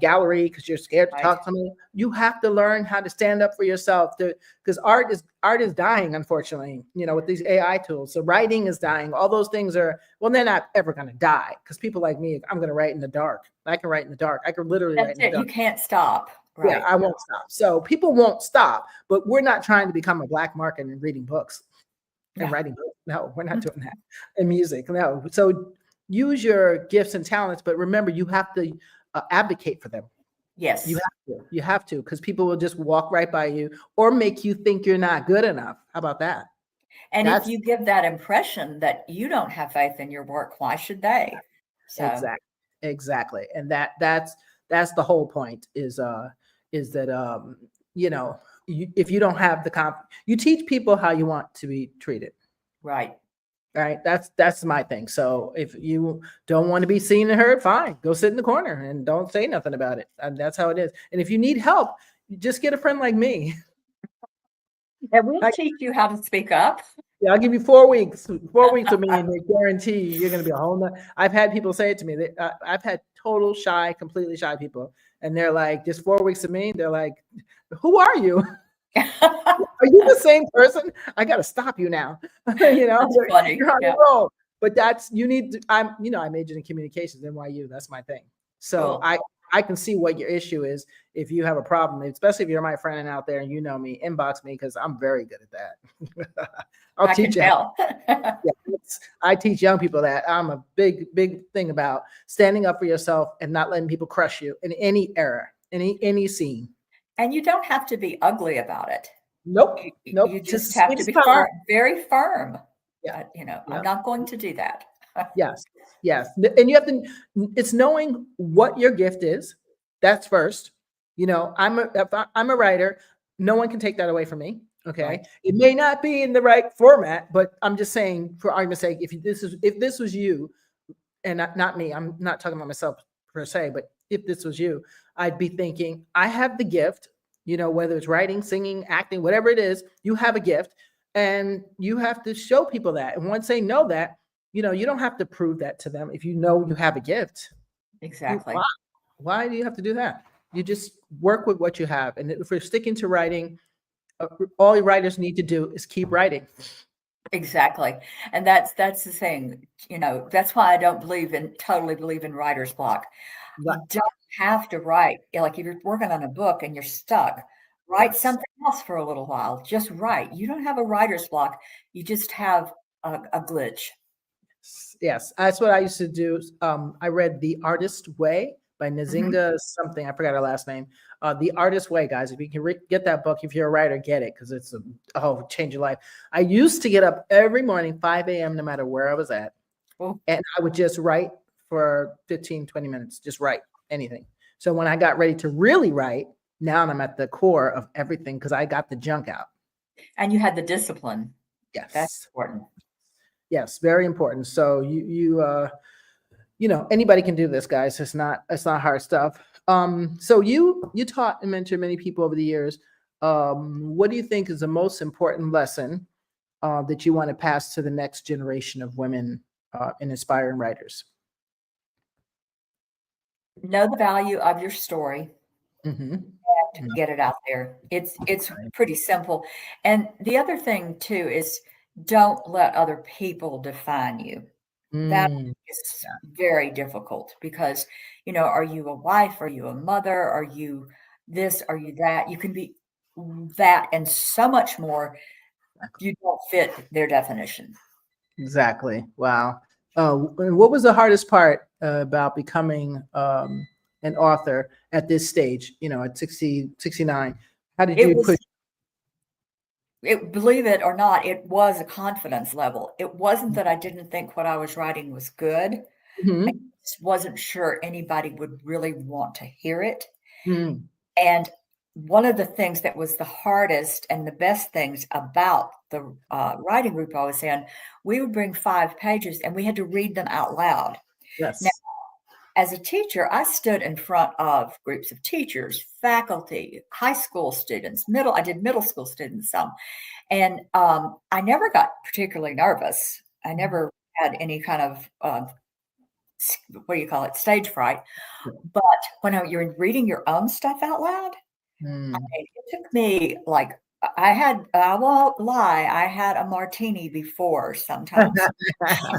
gallery because you're scared to talk to them. You have to learn how to stand up for yourself, because art is dying, unfortunately, with these AI tools. So writing is dying. All those things are, well, they're not ever going to die, because people like me, I'm going to write in the dark. I can write in the dark. I can literally write in the dark. You can't stop. Right. Yeah, I won't stop. So people won't stop, but we're not trying to become a black market and reading books and writing books. No, we're not doing that. And music, no. So use your gifts and talents, but remember, you have to advocate for them. Yes. You have to, because people will just walk right by you or make you think you're not good enough. How about that? And if you give that impression that you don't have faith in your work, why should they? So. Exactly. And that's the whole point is that, if you don't have the you teach people how you want to be treated. Right. Right. That's my thing. So if you don't want to be seen and heard, fine, go sit in the corner and don't say nothing about it. And that's how it is. And if you need help, you just get a friend like me. And we'll teach you how to speak up. Yeah, I'll give you 4 weeks. 4 weeks with me, and they guarantee you're going to be a whole nother. I've had people say it to me. I've had total shy, completely shy people, and they're like, just 4 weeks of me. They're like, who are you? Are you the same person? I got to stop you now. That's funny. You're on the roll. But you need to, I majored in communications, NYU. That's my thing. So cool. I can see what your issue is if you have a problem, especially if you're my friend out there and you know me, inbox me, because I'm very good at that. I'll teach you. I teach young people that. I'm a big thing about standing up for yourself and not letting people crush you in any era, any scene. And you don't have to be ugly about it. Nope. You just have to be firm, very firm. Yeah. I'm not going to do that. Yes. And you have to, it's knowing what your gift is. That's first. I'm a writer. No one can take that away from me. Okay. Right. It may not be in the right format, but I'm just saying, for argument's sake, if this was you and not me, I'm not talking about myself per se, but if this was you, I'd be thinking, I have the gift, whether it's writing, singing, acting, whatever it is, you have a gift and you have to show people that. And once they know that, you don't have to prove that to them. If you know you have a gift, Exactly. why do you have to do that? You just work with what you have. And if we're sticking to writing, all writers need to do is keep writing. Exactly. And that's the thing, that's why I don't totally believe in writer's block. Right. You don't have to write. Like if you're working on a book and you're stuck, write something else for a little while. Just write. You don't have a writer's block. You just have a glitch. Yes, that's what I used to do. I read The Artist Way by Nzinga something. I forgot her last name. The Artist Way, guys. If you can get that book, if you're a writer, get it because it's change your life. I used to get up every morning, 5 a.m., no matter where I was at. Oh. And I would just write for 15, 20 minutes, just write anything. So when I got ready to really write, now I'm at the core of everything because I got the junk out. And you had the discipline. Yes. That's important. Yes, very important. So anybody can do this, guys. It's not hard stuff. So you taught and mentored many people over the years. What do you think is the most important lesson that you want to pass to the next generation of women and inspiring writers? Know the value of your story. And get it out there. It's pretty simple. And the other thing too is don't let other people define you. That is very difficult because, are you a wife? Are you a mother? Are you this? Are you that? You can be that and so much more. You don't fit their definition. Exactly. Wow. What was the hardest part about becoming an author at this stage, at 60, 69? How did you push? Believe it or not, it was a confidence level. It wasn't that I didn't think what I was writing was good. I just wasn't sure anybody would really want to hear it. And one of the things that was the hardest and the best things about the writing group I was in, we would bring 5 pages and we had to read them out loud. Yes. Now, as a teacher, I stood in front of groups of teachers, faculty, high school students, I did middle school students some. And I never got particularly nervous. I never had any kind of, stage fright. But when you're reading your own stuff out loud, it took me I won't lie, I had a martini before sometimes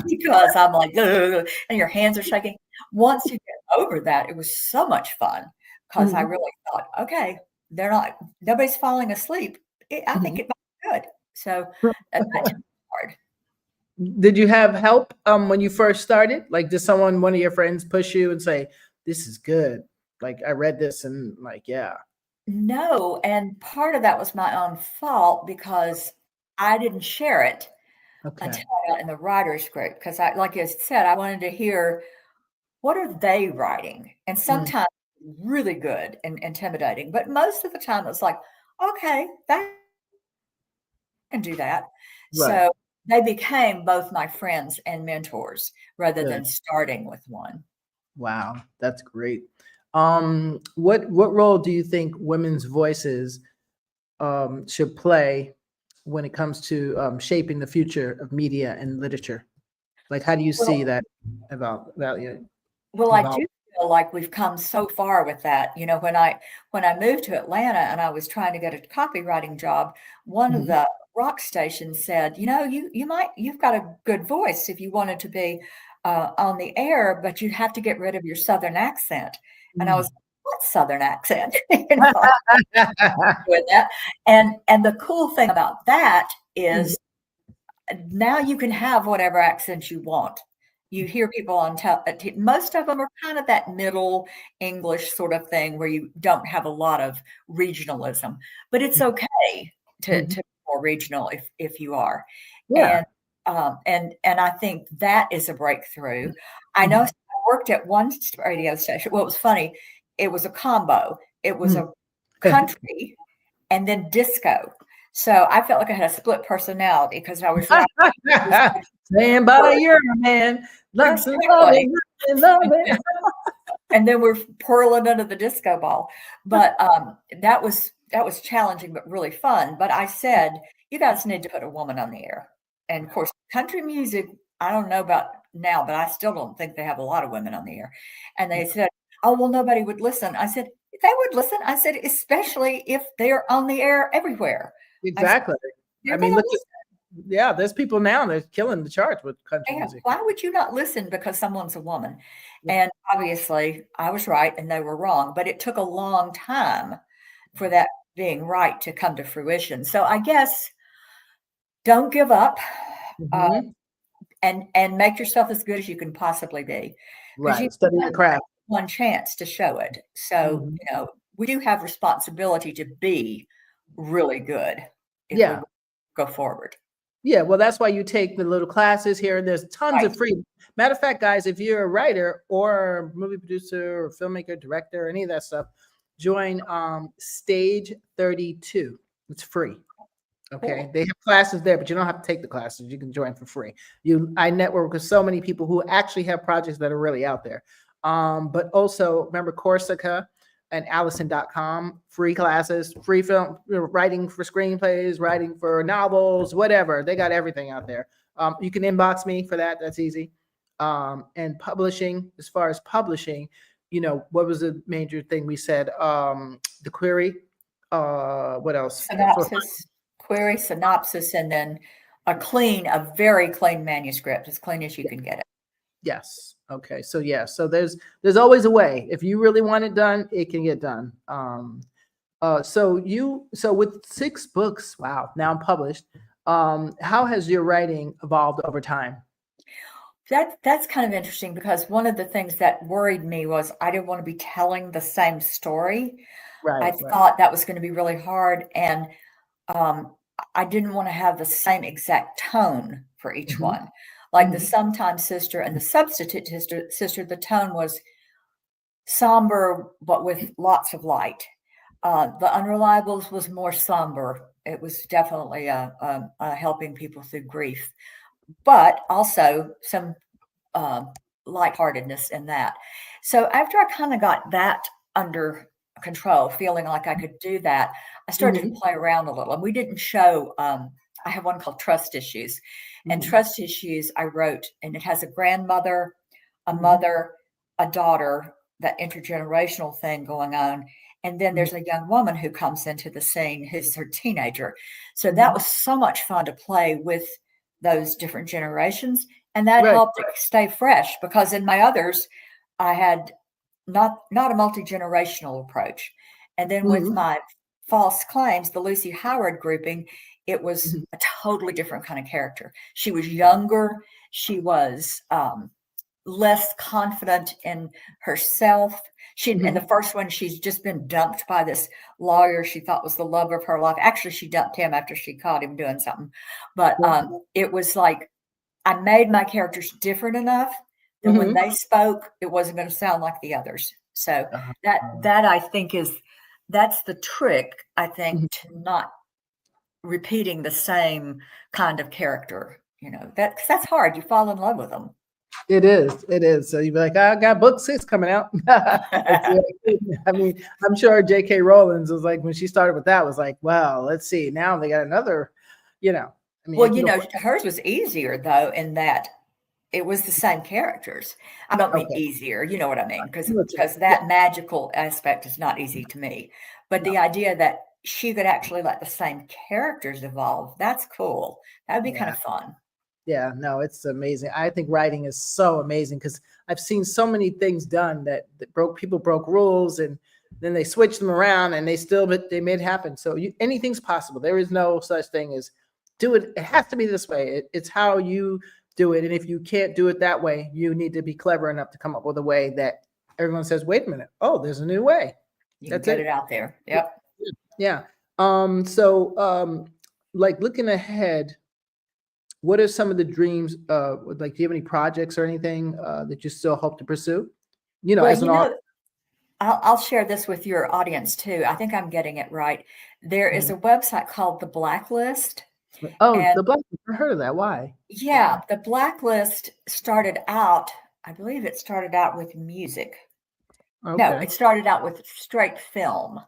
because I'm like, ugh, and your hands are shaking. Once you get over that, it was so much fun because I really thought, okay, nobody's falling asleep. I think it might be good. So that's hard. Did you have help when you first started? Like, did one of your friends push you and say, this is good? Like, I read this and yeah. No, and part of that was my own fault because I didn't share it until I got in the writers group because like I said, I wanted to hear what are they writing? And sometimes really good and intimidating, but most of the time it's like, okay, that can do that. Right. So they became both my friends and mentors rather than starting with one. Wow, that's great. What role do you think women's voices should play when it comes to shaping the future of media and literature? Like, how do you see that about you? Well, I do feel like we've come so far with that. When I moved to Atlanta and I was trying to get a copywriting job, one of the rock stations said, you've got a good voice if you wanted to be on the air, but you'd have to get rid of your Southern accent. And I was like, what Southern accent? Doing that. And the cool thing about that is now you can have whatever accent you want. You hear people on most of them are kind of that middle English sort of thing where you don't have a lot of regionalism, but it's okay to be more regional if you are. Yeah. And I think that is a breakthrough. I know I worked at one radio station. Well, it was funny. It was a combo. It was a country and then disco. So I felt like I had a split personality because I was stand by your man, and then we're whirling under the disco ball. But that was challenging, but really fun. But I said, you guys need to put a woman on the air. And of course, country music, I don't know about now, but I still don't think they have a lot of women on the air. And they said, oh, well, nobody would listen. I said, they would listen. I said, especially if they're on the air everywhere. Exactly. You're I mean, going to look listen. yeah, there's people now that's killing the charts with country Yeah, music. why would you not listen because someone's a woman? Yeah. And obviously, I was right and they were wrong, but it took a long time for that being right to come to fruition. So I guess don't give up, Mhm. and make yourself as good as you can possibly be, because you Right. Study only your get craft. one chance to show it. So, Mhm. we do have responsibility to be really good if we Yeah. go forward. Yeah, well, that's why you take the little classes here, and there's tons Right. of free. Matter of fact, guys, if you're a writer or movie producer or filmmaker, director, any of that stuff, join Stage 32. It's free. Okay, Cool. they have classes there, but you don't have to take the classes. You can join for free. I network with so many people who actually have projects that are really out there. But also remember Corsica and Allison.com, free classes, free film, writing for screenplays, writing for novels, whatever. They got everything out there. You can inbox me for that. That's easy. And publishing, as far as publishing, what was the major thing we said? The query. What else? Synopsis, query, synopsis, and then a very clean manuscript, as clean as you can get it. Yes. Okay. So yeah. So there's always a way. If you really want it done, it can get done. So with 6 books, wow, now published. How has your writing evolved over time? That's kind of interesting because one of the things that worried me was I didn't want to be telling the same story. I Right. Right. thought that was going to be really hard, and um, I didn't want to have the same exact tone for each Hmm. one. Like the Hmm. sometime sister and the substitute sister, the tone was somber but with lots of light. The Unreliables was more somber. It was definitely helping people through grief, but also some lightheartedness in that. So after I kind of got that under control, feeling like I could do that, I started to Hmm. play around a little. And we didn't show. I have one called Trust Issues, and Hmm. Trust Issues I wrote, and it has a grandmother, a Hmm. mother, a daughter, that intergenerational thing going on. And then Hmm. there's a young woman who comes into the scene who's her teenager. So that Hmm. was so much fun to play with those different generations. And that Right. helped it stay fresh because in my others, I had not a multi-generational approach. And then with Hmm. my false claims, the Lucy Howard grouping, it was Hmm. a totally different kind of character. She was younger. She was less confident in herself. She in the Hmm. first one, she's just been dumped by this lawyer she thought was the love of her life. Actually, she dumped him after she caught him doing something. But it was like I made my characters different enough that when Hmm. they spoke, it wasn't going to sound like the others. So Uh, that I think that's the trick, I think, mhm. to not repeating the same kind of character. That's hard. You fall in love with them. It is. It is. So you'd be like, I got book 6 coming out. I mean, I'm sure J.K. Rowling's was like when she started with that was like, well, let's see. Now they got another. I mean, Well, I can go. hers was easier though, in that it was the same characters. I don't mean Okay. easier, you know what I mean? Because Yeah. that magical aspect is not easy to me. But No. the idea that she could actually let the same characters evolve, that's cool. That would be kind Yeah. of fun. Yeah. No, it's amazing. I think writing is so amazing because I've seen so many things done that broke rules and then they switched them around and they made it happen. So anything's possible. There is no such thing as do it. It has to be this way. It's how you do it. And if you can't do it that way, you need to be clever enough to come up with a way that everyone says, wait a minute. Oh, there's a new way. You can That's get it. it out there. Yep. Yeah. Like looking ahead, what are some of the dreams? Like, do you have any projects or anything that you still hope to pursue? Well, As an author. I'll share this with your audience too. I think I'm getting it right. There is Mhm. a website called The Blacklist. Oh, And the Black. I heard of that. Why? yeah, The Blacklist started out, I believe it started out with music. No, Okay. it started out with straight film.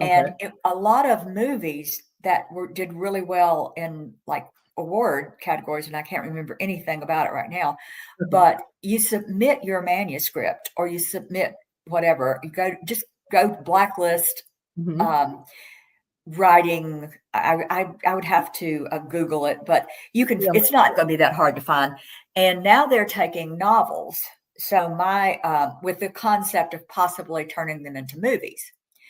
And Okay. a lot of movies that did really well in like award categories, and I can't remember anything about it right now, but you submit your manuscript or you submit whatever, just go blacklist, Mm-hmm. writing. I would have to Google it, but you can, Yeah. it's not going to be that hard to find. And now they're taking novels. So with the concept of possibly turning them into movies.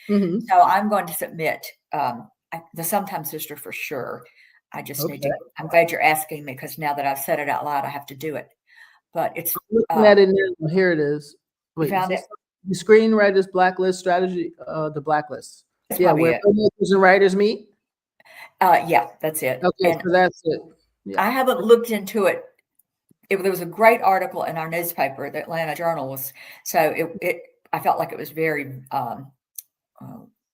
Mm-hmm. So I'm going to submit the Sometime Sister for sure. I just need to, Okay. I'm glad you're asking me, because now that I've said it out loud, I have to do it. But it's, Looking at it now. Here it is. you Wait, is found it? this the screenwriters blacklist strategy? The blacklist. That's Yeah, probably where it. filmmakers and writers meet. Yeah, that's it. Okay, And so that's it. Yeah. I haven't looked into it. There was a great article in our newspaper, the Atlanta Journal was, so I felt like it was very uh,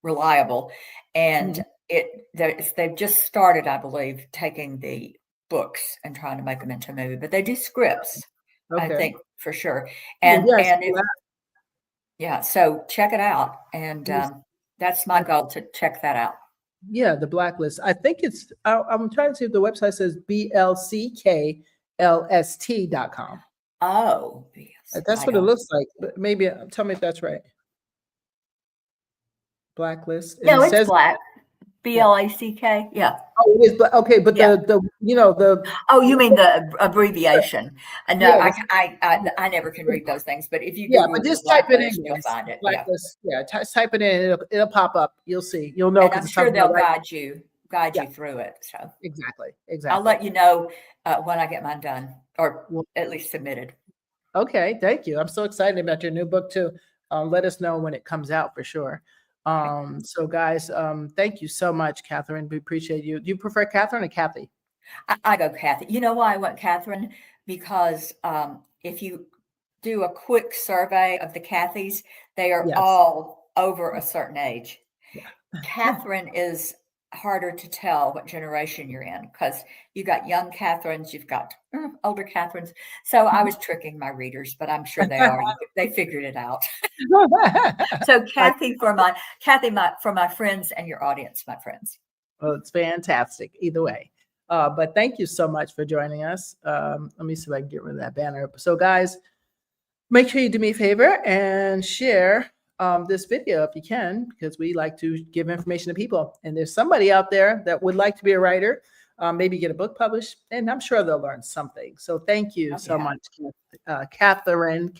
reliable. And Mhm. they've just started, I believe, taking the books and trying to make them into a movie, but they do scripts, I Okay. think, for sure. Well, And yes. and if, yeah, so check it out. And that's my goal, to check that out. Yeah, the blacklist. I think it's. I'm trying to see if the website says blcklst.com. Oh, yes, That's I what it don't. looks like. But maybe tell me if that's right. Blacklist, and No, it it's says, black. yeah. BLACK. Yeah. Oh, it is black. Okay, but Yeah. the Oh, you mean the abbreviation? No, yeah, I never can read those things. But if you yeah, but Google the just type it in, blacklist, you'll guys. find it. Yeah, Blacklist. Yeah, type it in. It'll pop up. You'll see. You'll know and because I'm it's sure something about they'll right. guide Yeah, you through it. So exactly, I'll exactly. let you know when I get mine done, or Well, at least submitted. okay, thank you. I'm so excited about your new book too. Let us know when it comes out for sure. Okay. So guys, thank you so much, Catherine. We appreciate you. Do you prefer Catherine or Kathy? I go Kathy. You know why I went Catherine? Because if you do a quick survey of the Kathys, they are Yes. all over a certain age. Yeah. Catherine is harder to tell what generation you're in, because you got young Catherines, you've got older Catherines. So I was tricking my readers, but I'm sure they figured it out. So for my friends and your audience, my friends. Well, it's fantastic either way. But thank you so much for joining us. Let me see if I can get rid of that banner. So guys, make sure you do me a favor and share this video if you can, because we like to give information to people. And there's somebody out there that would like to be a writer, maybe get a book published, and I'm sure they'll learn something. So thank you so much,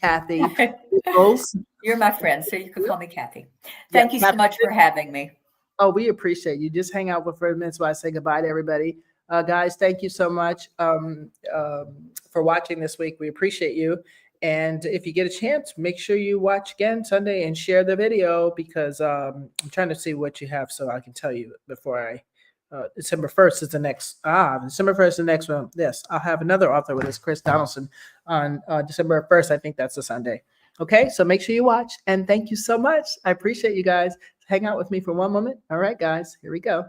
Kathy Nichols. You're my friend, so you can call me Kathy. Yeah, Thank you so much for having me. oh, we appreciate you. Just hang out for a minute while I say goodbye to everybody. Guys, thank you so much for watching this week. We appreciate you. And if you get a chance, make sure you watch again Sunday and share the video, because I'm trying to see what you have so I can tell you before December 1st is the next. December 1st is the next one. Yes, I'll have another author with us, Chris Donaldson, on December 1st. I think that's a Sunday. Okay, so make sure you watch. And thank you so much. I appreciate you guys. Hang out with me for one moment. All right, guys, here we go.